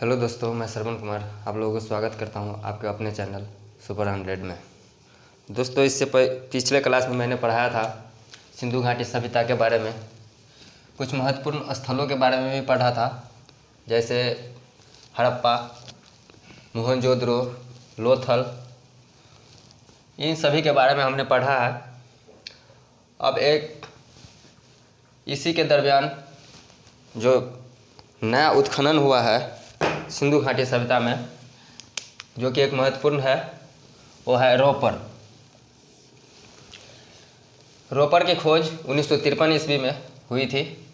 Hello दोस्तों, मैं श्रवण कुमार आप लोगों को स्वागत करता हूं आपके अपने चैनल सुपर 100 में। दोस्तों, इससे पिछले क्लास में मैंने पढ़ाया था सिंधु घाटी सभ्यता के बारे में, कुछ महत्वपूर्ण स्थलों के बारे में भी पढ़ा था, जैसे हड़प्पा, मोहनजोदड़ो, लोथल, इन सभी के बारे में हमने पढ़ा है। अब एक इसी के दरमियान जो नया उत्खनन हुआ है सिंधु घाटी सभ्यता में, जो कि एक महत्वपूर्ण है, वो है रोपर। रोपर की खोज 1953 ईस्वी में हुई थी।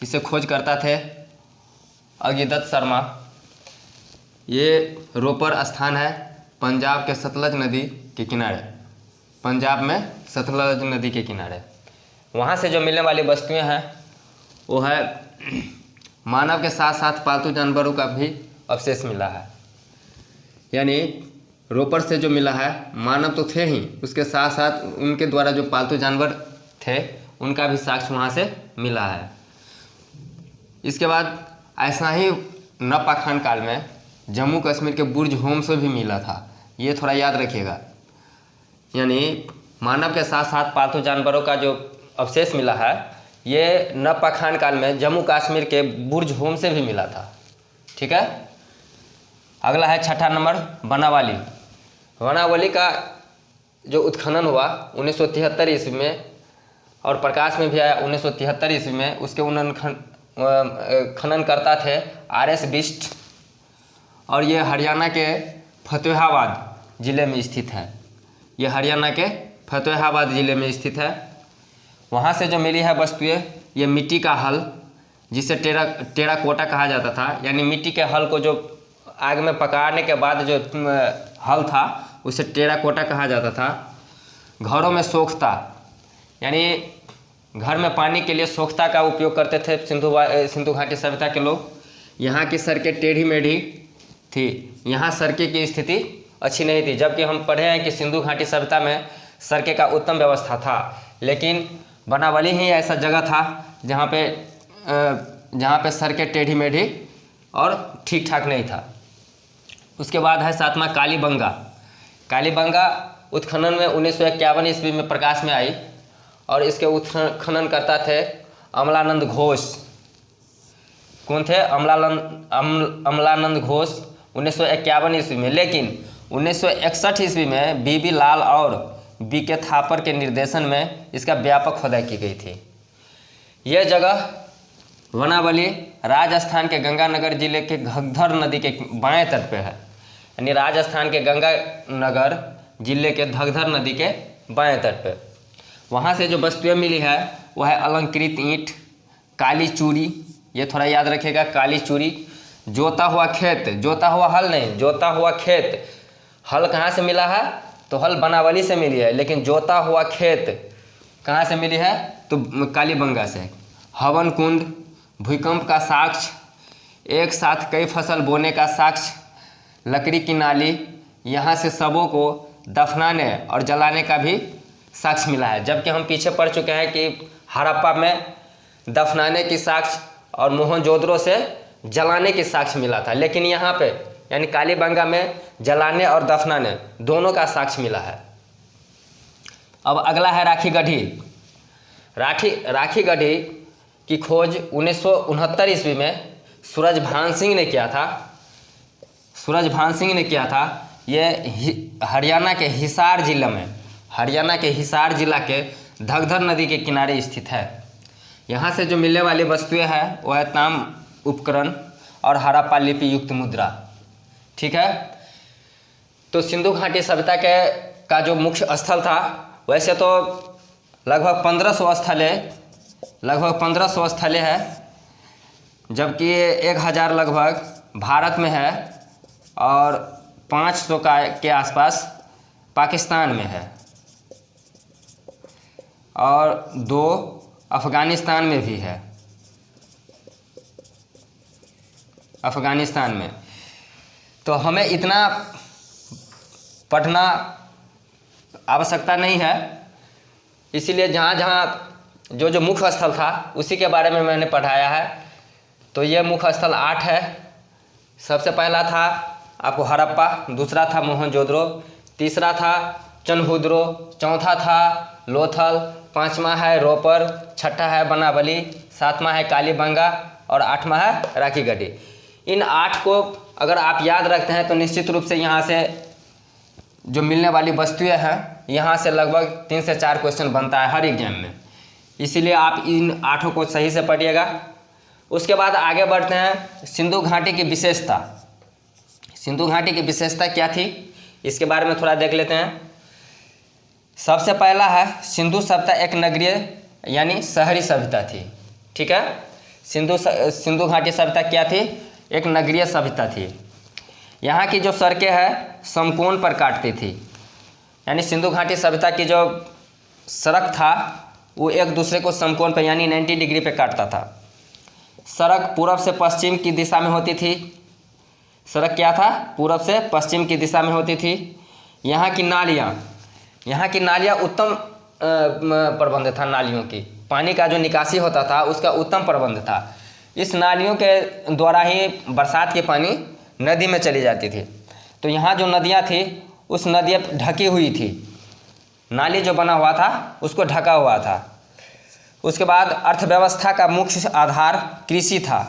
इसे खोज करता थे अगिदत शर्मा। ये रोपर स्थान है पंजाब के सतलज नदी के किनारे, पंजाब में सतलज नदी के किनारे। वहाँ से जो मिलने वाली वस्तुएं हैं वो है मानव के साथ साथ पालतू जानवरों का भी अवशेष मिला है। यानी रोपर से जो मिला है, मानव तो थे ही, उसके साथ साथ उनके द्वारा जो पालतू जानवर थे उनका भी साक्ष्य वहाँ से मिला है। इसके बाद ऐसा ही नवपाषाण काल में जम्मू कश्मीर के बुर्ज होम से भी मिला था। ये थोड़ा याद रखिएगा। यानी मानव के साथ साथ पालतू जानवरों का जो अवशेष मिला है, ये नवपाषाण काल में जम्मू कश्मीर के बुर्ज होम से भी मिला था। ठीक है। अगला है छठा नंबर, बनावाली। बनावाली का जो उत्खनन हुआ 1973 ईस्वी में और प्रकाश में भी आया 1973 ईस्वी में। उसके खनन करता थे RS बिष्ट, और ये हरियाणा के फतेहाबाद ज़िले में स्थित है। ये हरियाणा के फतेहाबाद ज़िले में स्थित है। वहाँ से जो मिली है वस्तुएं, ये मिट्टी का हल, जिसे टेराकोटा कहा जाता था। यानी मिट्टी के हल को जो आग में पकाने के बाद जो हल था उसे टेराकोटा कहा जाता था। घरों में सोख्ता, यानी घर में पानी के लिए सोख्ता का उपयोग करते थे सिंधु घाटी सभ्यता के लोग। यहाँ की सड़कें टेढ़ी मेढ़ी थी, यहाँ सड़कें की स्थिति अच्छी नहीं थी। जबकि हम पढ़े हैं कि सिंधु घाटी सभ्यता में सड़कें का उत्तम व्यवस्था था, लेकिन बनावली ही ऐसा जगह था जहाँ पे सड़कें टेढ़ी मेढ़ी और ठीक ठाक नहीं था। उसके बाद है सातवां कालीबंगा। कालीबंगा उत्खनन में 1951 ईस्वी में प्रकाश में आई, और इसके उत्खनन करता थे अमलानंद घोष। कौन थे? अमलानंद घोष 1951 ईस्वी में। लेकिन 1961 ईस्वी में BB लाल और BK थापर के निर्देशन में इसका व्यापक खोदाई की गई थी। यह जगह वनावली राजस्थान के गंगानगर जिले के घग्घर नदी के बाएं तट पे है। यानी राजस्थान के गंगानगर जिले के घग्घर नदी के बाएं तट पे। वहाँ से जो वस्तुएं मिली है वह है अलंकृत ईंट, काली चूड़ी। ये थोड़ा याद रखिएगा, काली चूड़ी। जोता हुआ खेत, जोता हुआ हल नहीं, जोता हुआ खेत। हल कहाँ से मिला है? तो हल बनावली से मिली है, लेकिन जोता हुआ खेत कहाँ से मिली है? तो कालीबंगा से। हवन कुंड, भूकंप का साक्ष्य, एक साथ कई फसल बोने का साक्ष्य, लकड़ी की नाली, यहाँ से शवों को दफनाने और जलाने का भी साक्ष्य मिला है। जबकि हम पीछे पढ़ चुके हैं कि हड़प्पा में दफनाने की साक्ष्य और मोहनजोदड़ो से जलाने की साक्ष्य मिला था, लेकिन यहाँ पे यानी कालीबंगा में जलाने और दफनाने दोनों का साक्ष्य मिला है। अब अगला है राखी गढ़ी। राखी गढ़ी की खोज 1969 ईस्वी में सूरजभान सिंह ने किया था। सूरजभान सिंह ने किया था। ये हरियाणा के हिसार जिले में, हरियाणा के हिसार जिला के घग्घर नदी के किनारे स्थित है। यहाँ से जो मिलने वाली वस्तुएं हैं वह है ताम उपकरण और हड़प्पा लिपि युक्त मुद्रा। ठीक है। तो सिंधु घाटी सभ्यता का जो मुख्य स्थल था, वैसे तो लगभग 1500 स्थलें हैं, जबकि 1000 लगभग भारत में है और 500 के आसपास पाकिस्तान में है और 2 अफ़गानिस्तान में भी है। अफ़गानिस्तान में तो हमें इतना पढ़ना आवश्यकता नहीं है, इसीलिए जहाँ जहाँ जो मुख्य स्थल था उसी के बारे में मैंने पढ़ाया है। तो ये मुख्य स्थल 8 है। सबसे पहला था आपको हड़प्पा, दूसरा था मोहनजोदड़ो, तीसरा था चनहुद्रो, चौथा था लोथल, पांचवा है रोपर, छठा है बनावली, सातवां है कालीबंगा और आठवां है राखीगढ़ी। इन 8 को अगर आप याद रखते हैं तो निश्चित रूप से यहाँ से जो मिलने वाली वस्तुएं हैं, यहाँ से लगभग 3 से 4 क्वेश्चन बनता है हर एग्जाम में। इसीलिए आप इन 8 को सही से पढ़िएगा। उसके बाद आगे बढ़ते हैं। सिंधु घाटी की विशेषता, सिंधु घाटी की विशेषता क्या थी इसके बारे में थोड़ा देख लेते हैं। सबसे पहला है सिंधु सभ्यता एक नगरीय यानी शहरी सभ्यता थी। ठीक है, सिंधु घाटी सभ्यता क्या थी? एक नगरीय सभ्यता थी। यहाँ की जो सड़कें हैं समकोण पर काटती थी, यानी सिंधु घाटी सभ्यता की जो सड़क था वो एक दूसरे को समकोण पर यानी 90 डिग्री पे काटता था। सड़क पूर्व से पश्चिम की दिशा में होती थी। सड़क क्या था? पूर्व से पश्चिम की दिशा में होती थी। यहाँ की नालियाँ उत्तम प्रबंध था। नालियों की पानी का जो निकासी होता था उसका उत्तम प्रबंध था। इस नालियों के द्वारा ही बरसात के पानी नदी में चली जाती थी। तो यहाँ जो नदियाँ थी उस नदियाँ ढकी हुई थी, नाली जो बना हुआ था उसको ढका हुआ था। उसके बाद अर्थव्यवस्था का मुख्य आधार कृषि था।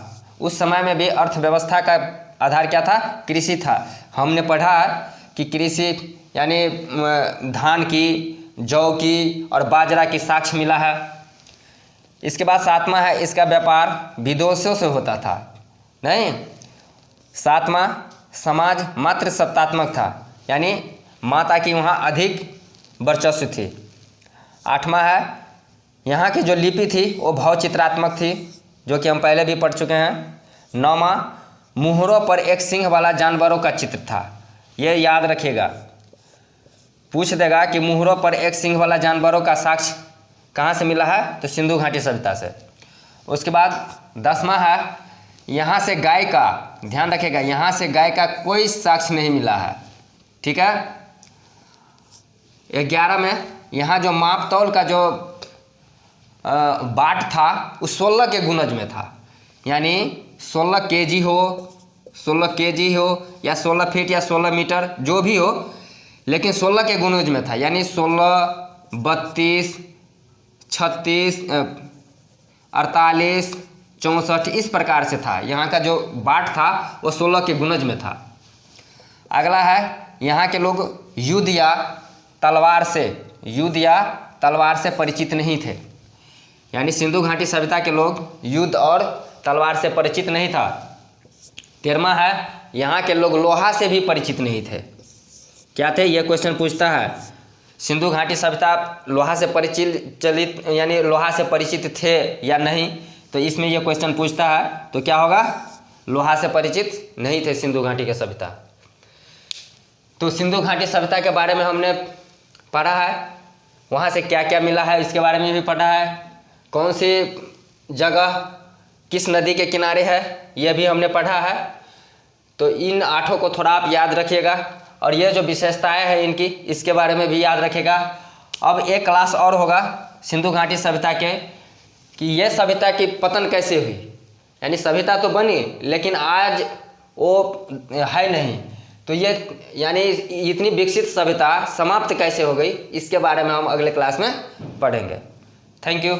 उस समय में भी अर्थव्यवस्था का आधार क्या था? कृषि था। हमने पढ़ा कि कृषि यानी धान की, जौ की और बाजरा की साक्ष्य मिला है। इसके बाद 7वां है इसका व्यापार विदेशों से होता था। नहीं, 7वां समाज मात्र सत्तात्मक था, यानी माता की वहाँ अधिक वर्चस्व थी। 8वां है यहाँ की जो लिपि थी वो भावचित्रात्मक थी, जो कि हम पहले भी पढ़ चुके हैं। 9वां मुहरों पर एक सिंह वाला जानवरों का चित्र था। ये याद रखिएगा, पूछ देगा कि मुहरों पर एक सिंह वाला जानवरों का साक्ष्य कहाँ से मिला है? तो सिंधु घाटी सभ्यता से। उसके बाद 10वां है यहाँ से गाय का, ध्यान रखिएगा, यहाँ से गाय का कोई साक्ष्य नहीं मिला है। ठीक है। 11 में यहाँ जो माप तौल का जो बाट था वो 16 के गुणज में था, यानी 16 केजी हो, 16 केजी हो या 16 फीट या 16 मीटर जो भी हो, लेकिन 16 के गुणज में था, यानी 16, 32, 36, 48, 64 इस प्रकार से था। यहाँ का जो बाट था वो 16 के गुणज में था। अगला है यहाँ के लोग युद्ध या तलवार से परिचित नहीं थे, यानी सिंधु घाटी सभ्यता के लोग युद्ध और तलवार से परिचित नहीं था। 13वां है यहाँ के लोग लोहा से भी परिचित नहीं थे। क्या थे? ये क्वेश्चन पूछता है सिंधु घाटी सभ्यता लोहा से परिचित यानी लोहा से परिचित थे या नहीं, तो इसमें ये क्वेश्चन पूछता है। तो क्या होगा? लोहा से परिचित नहीं थे सिंधु घाटी के सभ्यता। तो सिंधु घाटी सभ्यता के बारे में हमने पढ़ा है, वहाँ से क्या क्या मिला है इसके बारे में भी पढ़ा है, कौन सी जगह किस नदी के किनारे है यह भी हमने पढ़ा है। तो इन 8 को थोड़ा आप याद रखिएगा, और ये जो विशेषताएं हैं इनकी इसके बारे में भी याद रखिएगा। अब एक क्लास और होगा सिंधु घाटी सभ्यता के, कि यह सभ्यता की पतन कैसे हुई, यानी सभ्यता तो बनी लेकिन आज वो है नहीं, तो ये यानी इतनी विकसित सभ्यता समाप्त कैसे हो गई, इसके बारे में हम अगले क्लास में पढ़ेंगे। Thank you.